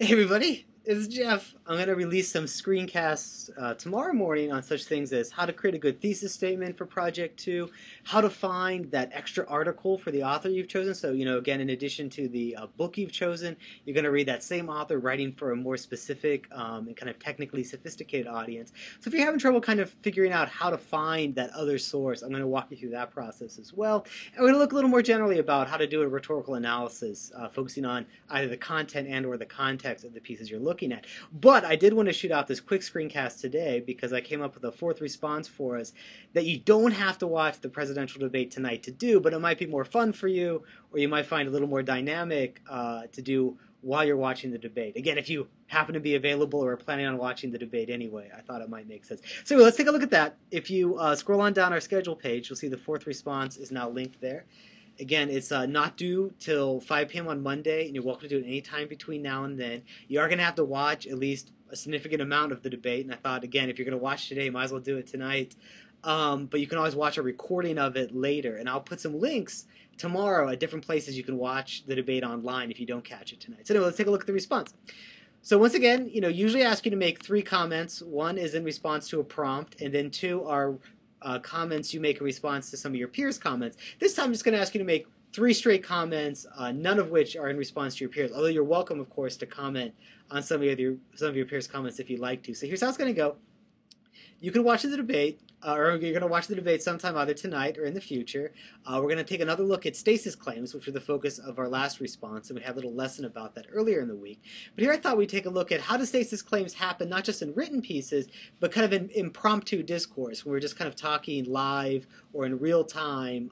Hey everybody, it's Jeff. I'm going to release some screencasts tomorrow morning on such things as how to create a good thesis statement for Project 2, how to find that extra article for the author you've chosen. So, again, in addition to the book you've chosen, you're going to read that same author writing for a more specific and kind of technically sophisticated audience. So if you're having trouble kind of figuring out how to find that other source, I'm going to walk you through that process as well. And we're going to look a little more generally about how to do a rhetorical analysis, focusing on either the content and or the context of the pieces you're looking at. But I did want to shoot out this quick screencast today because I came up with a fourth response for us that you don't have to watch the presidential debate tonight to do, but it might be more fun for you, or you might find a little more dynamic to do while you're watching the debate. Again, if you happen to be available or are planning on watching the debate anyway, I thought it might make sense. So let's take a look at that. If you scroll on down our schedule page, you'll see the fourth response is now linked there. Again, it's not due till 5 p.m. on Monday, and you're welcome to do it any time between now and then. You are going to have to watch at least a significant amount of the debate, and I thought, again, if you're going to watch today, you might as well do it tonight. But you can always watch a recording of it later, and I'll put some links tomorrow at different places you can watch the debate online if you don't catch it tonight. So anyway, let's take a look at the response. So once again, usually I ask you to make three comments. One is in response to a prompt, and then two are comments you make in response to some of your peers' comments. This time I'm just going to ask you to make three straight comments, none of which are in response to your peers, although you're welcome, of course, to comment on some of your peers' comments if you'd like to. So here's how it's going to go. You can watch the debate, or you're going to watch the debate sometime either tonight or in the future. We're going to take another look at stasis claims, which were the focus of our last response, and we had a little lesson about that earlier in the week. But here I thought we'd take a look at how do stasis claims happen, not just in written pieces, but kind of in impromptu discourse, when we're just kind of talking live or in real time,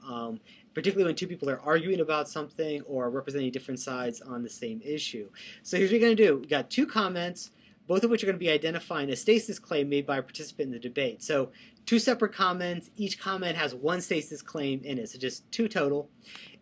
particularly when two people are arguing about something or representing different sides on the same issue. So here's what we're going to do. We've got two comments, both of which are going to be identifying a stasis claim made by a participant in the debate. So two separate comments. Each comment has one stasis claim in it, so just two total.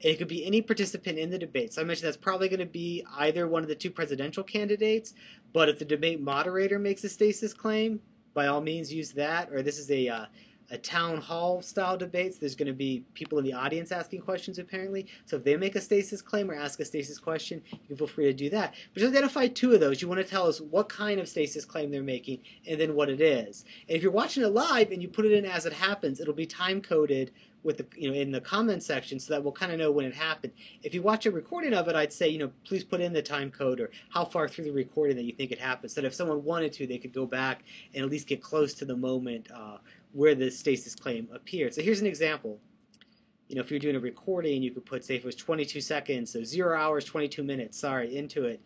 And it could be any participant in the debate. So I mentioned that's probably going to be either one of the two presidential candidates, but if the debate moderator makes a stasis claim, by all means use that. Or this is a town hall style debate, so there's going to be people in the audience asking questions apparently. So if they make a stasis claim or ask a stasis question, you can feel free to do that. But just identify two of those. You want to tell us what kind of stasis claim they're making and then what it is. And if you're watching it live and you put it in as it happens, it'll be time coded with the in the comment section, so that we'll kind of know when it happened. If you watch a recording of it, I'd say please put in the time code or how far through the recording that you think it happened, so that if someone wanted to, they could go back and at least get close to the moment where the stasis claim appeared. So here's an example. If you're doing a recording, you could put, say, if it was 22 seconds, so 0 hours, 22 minutes, into it.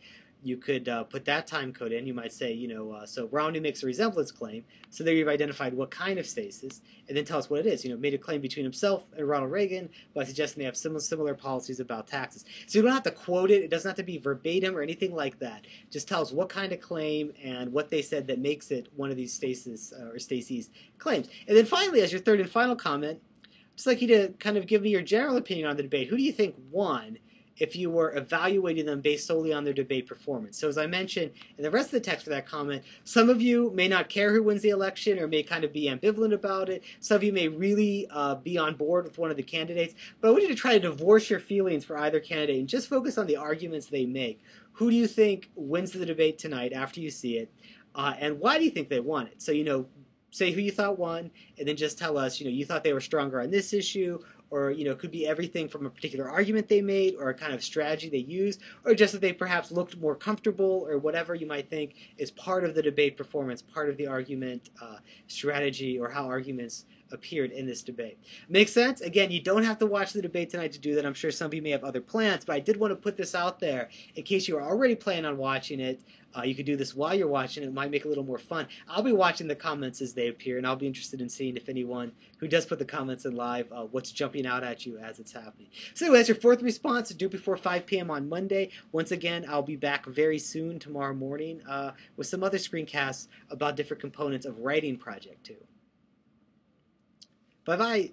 You could put that time code in. You might say, so Romney makes a resemblance claim. So there you've identified what kind of stasis, and then tell us what it is. Made a claim between himself and Ronald Reagan by suggesting they have similar policies about taxes. So you don't have to quote it. It doesn't have to be verbatim or anything like that. Just tell us what kind of claim and what they said that makes it one of these stasis or stasis claims. And then finally, as your third and final comment, I'd just like you to kind of give me your general opinion on the debate. Who do you think won if you were evaluating them based solely on their debate performance? So as I mentioned in the rest of the text for that comment, some of you may not care who wins the election or may kind of be ambivalent about it. Some of you may really be on board with one of the candidates. But I want you to try to divorce your feelings for either candidate and just focus on the arguments they make. Who do you think wins the debate tonight after you see it? And why do you think they won it? So, say who you thought won, and then just tell us, you thought they were stronger on this issue, or, it could be everything from a particular argument they made, or a kind of strategy they used, or just that they perhaps looked more comfortable, or whatever you might think is part of the debate performance, part of the argument strategy, or how arguments appeared in this debate. Makes sense? Again, you don't have to watch the debate tonight to do that. I'm sure some of you may have other plans, but I did want to put this out there in case you are already planning on watching it. You could do this while you're watching it. It might make it a little more fun. I'll be watching the comments as they appear, and I'll be interested in seeing if anyone who does put the comments in live, what's jumping out at you as it's happening. So anyway, that's your fourth response. Do it before 5 p.m. on Monday. Once again, I'll be back very soon tomorrow morning with some other screencasts about different components of writing Project 2. Bye-bye.